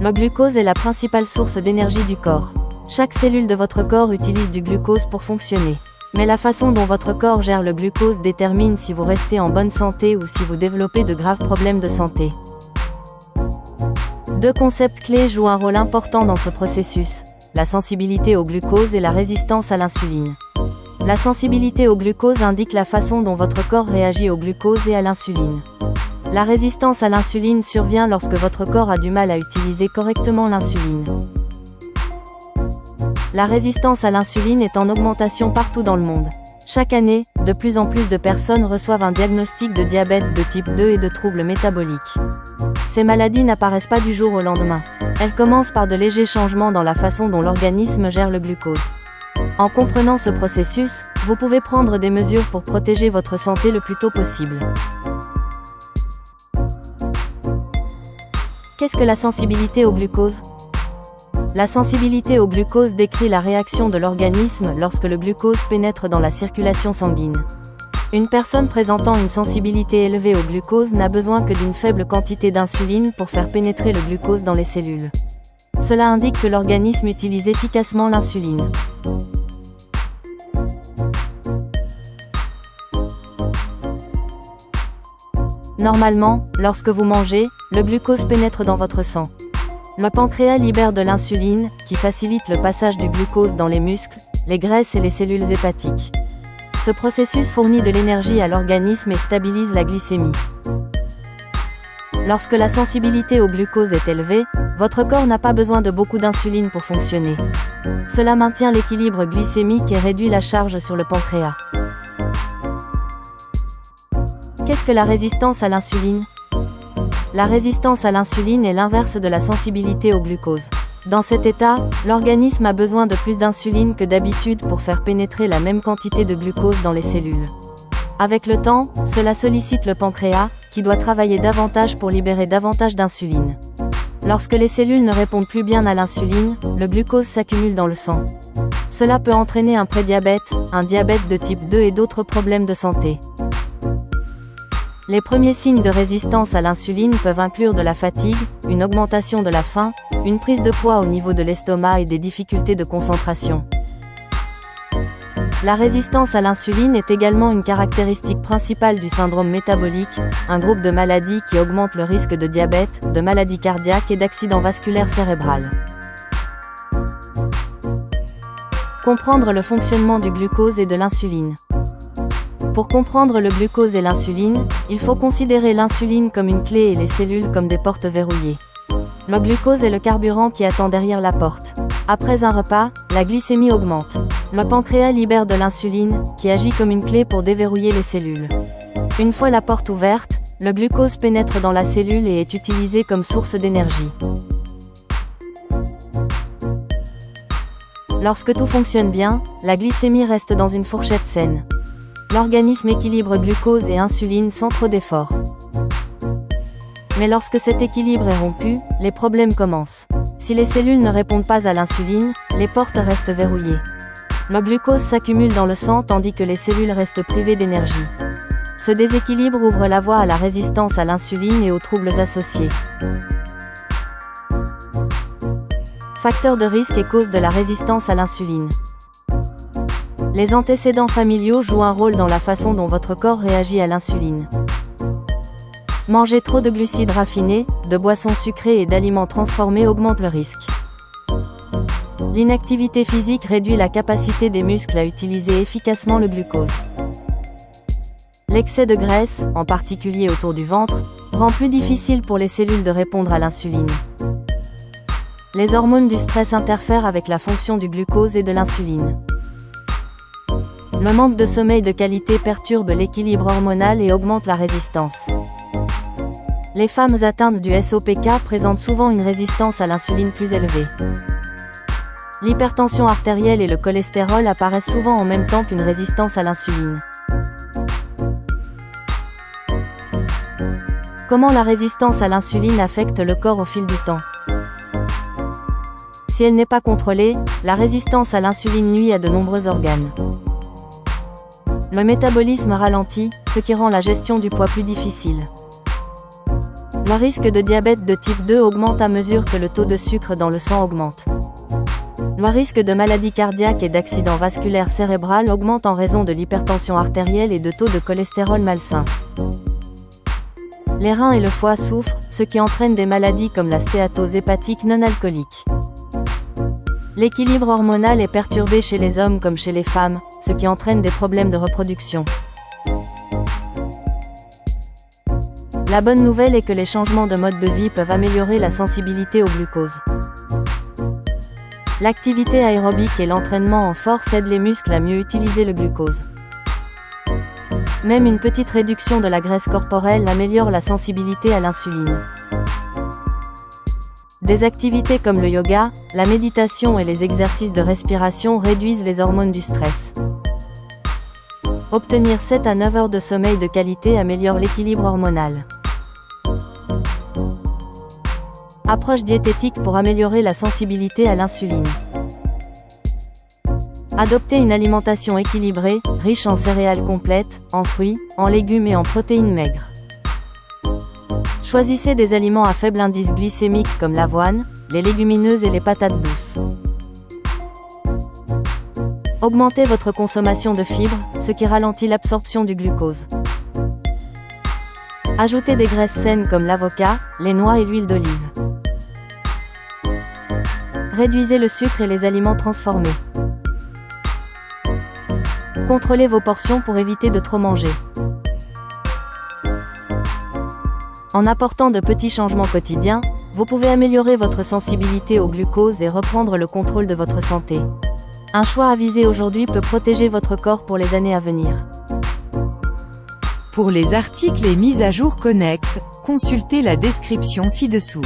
Le glucose est la principale source d'énergie du corps. Chaque cellule de votre corps utilise du glucose pour fonctionner. Mais la façon dont votre corps gère le glucose détermine si vous restez en bonne santé ou si vous développez de graves problèmes de santé. Deux concepts clés jouent un rôle important dans ce processus: la sensibilité au glucose et la résistance à l'insuline. La sensibilité au glucose indique la façon dont votre corps réagit au glucose et à l'insuline. La résistance à l'insuline survient lorsque votre corps a du mal à utiliser correctement l'insuline. La résistance à l'insuline est en augmentation partout dans le monde. Chaque année, de plus en plus de personnes reçoivent un diagnostic de diabète de type 2 et de troubles métaboliques. Ces maladies n'apparaissent pas du jour au lendemain. Elles commencent par de légers changements dans la façon dont l'organisme gère le glucose. En comprenant ce processus, vous pouvez prendre des mesures pour protéger votre santé le plus tôt possible. Qu'est-ce que la sensibilité au glucose ? La sensibilité au glucose décrit la réaction de l'organisme lorsque le glucose pénètre dans la circulation sanguine. Une personne présentant une sensibilité élevée au glucose n'a besoin que d'une faible quantité d'insuline pour faire pénétrer le glucose dans les cellules. Cela indique que l'organisme utilise efficacement l'insuline. Normalement, lorsque vous mangez, le glucose pénètre dans votre sang. Le pancréas libère de l'insuline, qui facilite le passage du glucose dans les muscles, les graisses et les cellules hépatiques. Ce processus fournit de l'énergie à l'organisme et stabilise la glycémie. Lorsque la sensibilité au glucose est élevée, votre corps n'a pas besoin de beaucoup d'insuline pour fonctionner. Cela maintient l'équilibre glycémique et réduit la charge sur le pancréas. Qu'est-ce que la résistance à l'insuline ? La résistance à l'insuline est l'inverse de la sensibilité au glucose. Dans cet état, l'organisme a besoin de plus d'insuline que d'habitude pour faire pénétrer la même quantité de glucose dans les cellules. Avec le temps, cela sollicite le pancréas, qui doit travailler davantage pour libérer davantage d'insuline. Lorsque les cellules ne répondent plus bien à l'insuline, le glucose s'accumule dans le sang. Cela peut entraîner un prédiabète, un diabète de type 2 et d'autres problèmes de santé. Les premiers signes de résistance à l'insuline peuvent inclure de la fatigue, une augmentation de la faim, une prise de poids au niveau de l'estomac et des difficultés de concentration. La résistance à l'insuline est également une caractéristique principale du syndrome métabolique, un groupe de maladies qui augmente le risque de diabète, de maladies cardiaques et d'accidents vasculaires cérébrales. Comprendre le fonctionnement du glucose et de l'insuline. Pour comprendre le glucose et l'insuline, il faut considérer l'insuline comme une clé et les cellules comme des portes verrouillées. Le glucose est le carburant qui attend derrière la porte. Après un repas, la glycémie augmente. Le pancréas libère de l'insuline, qui agit comme une clé pour déverrouiller les cellules. Une fois la porte ouverte, le glucose pénètre dans la cellule et est utilisé comme source d'énergie. Lorsque tout fonctionne bien, la glycémie reste dans une fourchette saine. L'organisme équilibre glucose et insuline sans trop d'efforts. Mais lorsque cet équilibre est rompu, les problèmes commencent. Si les cellules ne répondent pas à l'insuline, les portes restent verrouillées. Le glucose s'accumule dans le sang tandis que les cellules restent privées d'énergie. Ce déséquilibre ouvre la voie à la résistance à l'insuline et aux troubles associés. Facteurs de risque et causes de la résistance à l'insuline. Les antécédents familiaux jouent un rôle dans la façon dont votre corps réagit à l'insuline. Manger trop de glucides raffinés, de boissons sucrées et d'aliments transformés augmente le risque. L'inactivité physique réduit la capacité des muscles à utiliser efficacement le glucose. L'excès de graisse, en particulier autour du ventre, rend plus difficile pour les cellules de répondre à l'insuline. Les hormones du stress interfèrent avec la fonction du glucose et de l'insuline. Le manque de sommeil de qualité perturbe l'équilibre hormonal et augmente la résistance. Les femmes atteintes du SOPK présentent souvent une résistance à l'insuline plus élevée. L'hypertension artérielle et le cholestérol apparaissent souvent en même temps qu'une résistance à l'insuline. Comment la résistance à l'insuline affecte le corps au fil du temps ? Si elle n'est pas contrôlée, la résistance à l'insuline nuit à de nombreux organes. Le métabolisme ralentit, ce qui rend la gestion du poids plus difficile. Le risque de diabète de type 2 augmente à mesure que le taux de sucre dans le sang augmente. Le risque de maladie cardiaque et d'accident vasculaire cérébral augmente en raison de l'hypertension artérielle et de taux de cholestérol malsain. Les reins et le foie souffrent, ce qui entraîne des maladies comme la stéatose hépatique non alcoolique. L'équilibre hormonal est perturbé chez les hommes comme chez les femmes, ce qui entraîne des problèmes de reproduction. La bonne nouvelle est que les changements de mode de vie peuvent améliorer la sensibilité au glucose. L'activité aérobique et l'entraînement en force aident les muscles à mieux utiliser le glucose. Même une petite réduction de la graisse corporelle améliore la sensibilité à l'insuline. Des activités comme le yoga, la méditation et les exercices de respiration réduisent les hormones du stress. Obtenir 7 à 9 heures de sommeil de qualité améliore l'équilibre hormonal. Approche diététique pour améliorer la sensibilité à l'insuline. Adoptez une alimentation équilibrée, riche en céréales complètes, en fruits, en légumes et en protéines maigres. Choisissez des aliments à faible indice glycémique comme l'avoine, les légumineuses et les patates douces. Augmentez votre consommation de fibres, ce qui ralentit l'absorption du glucose. Ajoutez des graisses saines comme l'avocat, les noix et l'huile d'olive. Réduisez le sucre et les aliments transformés. Contrôlez vos portions pour éviter de trop manger. En apportant de petits changements quotidiens, vous pouvez améliorer votre sensibilité au glucose et reprendre le contrôle de votre santé. Un choix avisé aujourd'hui peut protéger votre corps pour les années à venir. Pour les articles et mises à jour connexes, consultez la description ci-dessous.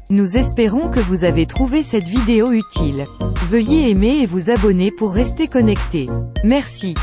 Nous espérons que vous avez trouvé cette vidéo utile. Veuillez aimer et vous abonner pour rester connecté. Merci.